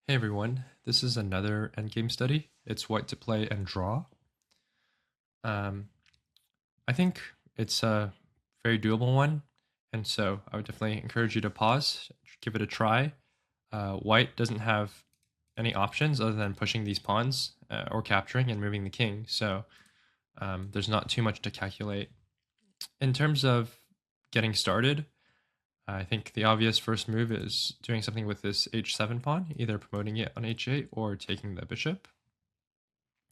Hey everyone, this is another endgame study. It's white to play and draw. Um, I think it's a very doable one, and so I would definitely encourage you to pause, give it a try. White doesn't have any options other than pushing these pawns or capturing and moving the king, so there's not too much to calculate. In terms of getting started, I think the obvious first move is doing something with this h7 pawn, either promoting it on h8 or taking the bishop.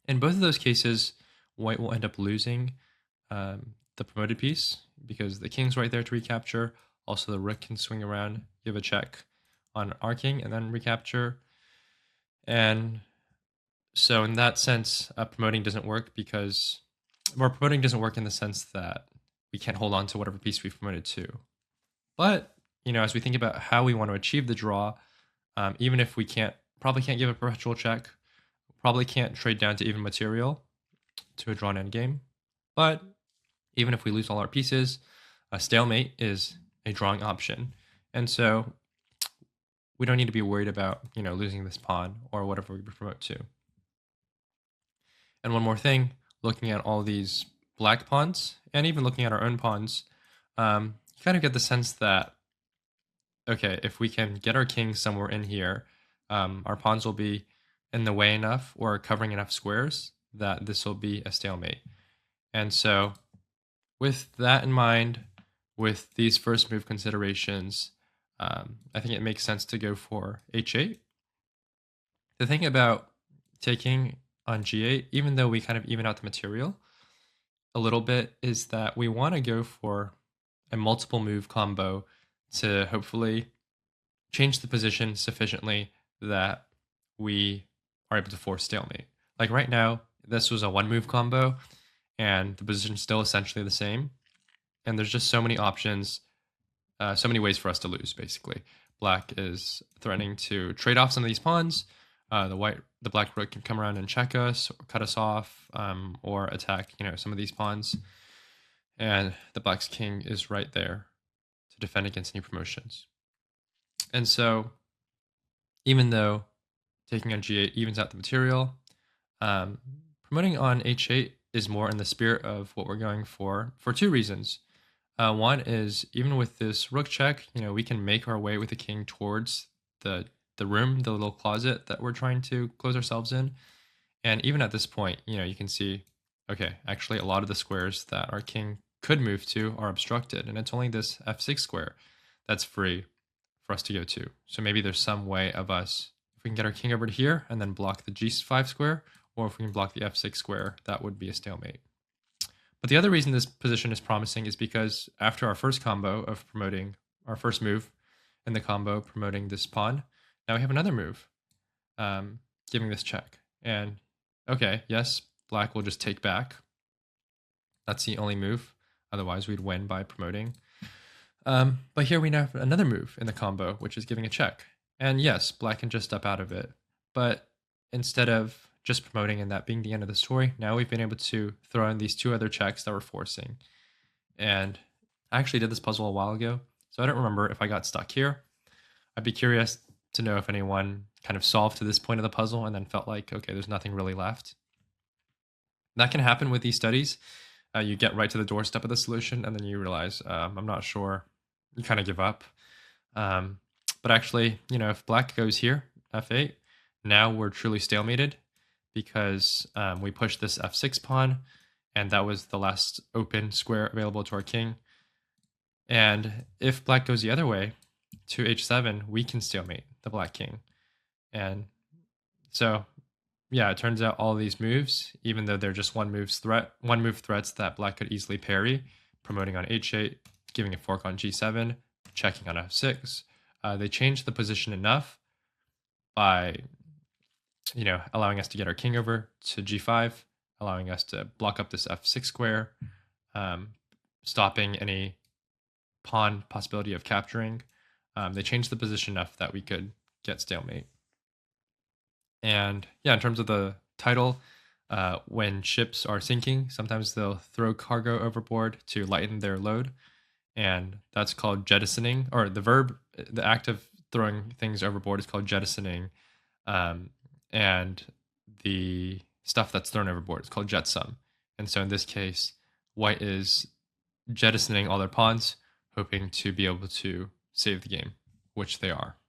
In both of those cases, white will end up losing the promoted piece because the king's right there to recapture. Also, the rook can swing around, give a check on our king, and then recapture. And so, in that sense, promoting doesn't work because, or promoting doesn't work in the sense that we can't hold on to whatever piece we've promoted to. But as we think about how we want to achieve the draw, even if we probably can't give a perpetual check, probably can't trade down to even material to a drawn endgame. But even if we lose all our pieces, a stalemate is a drawing option. And so we don't need to be worried about, losing this pawn or whatever we promote to. And one more thing, looking at all these black pawns and even looking at our own pawns, you kind of get the sense that, okay, if we can get our king somewhere in here, our pawns will be in the way enough or covering enough squares that this will be a stalemate. And so with that in mind, with these first move considerations, I think it makes sense to go for h8. The thing about taking on g8, even though we kind of even out the material a little bit, is that we want to go for a multiple move combo to hopefully change the position sufficiently that we are able to force stalemate. Like right now, this was a one move combo and the position is still essentially the same. And there's just so many options, so many ways for us to lose, basically. Black is threatening to trade off some of these pawns. The black rook can come around and check us, or cut us off, or attack, some of these pawns. And the black's king is right there to defend against any promotions. And so, even though taking on g8 evens out the material, um, promoting on h8 is more in the spirit of what we're going for two reasons. One is even with this rook check, we can make our way with the king towards the room, the little closet that we're trying to close ourselves in. And even at this point, you can see, okay, actually a lot of the squares that our king could move to are obstructed, and it's only this f6 square that's free for us to go to. So maybe there's some way of us, if we can get our king over to here and then block the g5 square, or if we can block the f6 square, that would be a stalemate. But the other reason this position is promising is because after our first combo of promoting our first move in the combo, promoting this pawn, now we have another move, giving this check. And okay, yes, black will just take back. That's the only move. Otherwise, we'd win by promoting. But here we now have another move in the combo, which is giving a check. And yes, black can just step out of it. But instead of just promoting and that being the end of the story, now we've been able to throw in these two other checks that we're forcing. And I actually did this puzzle a while ago, so I don't remember if I got stuck here. I'd be curious to know if anyone kind of solved to this point of the puzzle and then felt like, okay, there's nothing really left. That can happen with these studies. You get right to the doorstep of the solution and then you realize, I'm not sure. You kind of give up. But actually, if black goes here, f8, now we're truly stalemated because we pushed this f6 pawn, and that was the last open square available to our king. And if black goes the other way to h7, we can stalemate the black king. And so, yeah, it turns out all these moves, even though they're just one move threats that black could easily parry, promoting on h8, giving a fork on g7, checking on f6, they change the position enough by allowing us to get our king over to g5, allowing us to block up this f6 square, stopping any pawn possibility of capturing. They changed the position enough that we could get stalemate. And yeah, in terms of the title, when ships are sinking, sometimes they'll throw cargo overboard to lighten their load. And that's called jettisoning, or the act of throwing things overboard is called jettisoning. um, and the stuff that's thrown overboard is called Jetsam. And so in this case, white is jettisoning all their pawns, hoping to be able to save the game, which they are.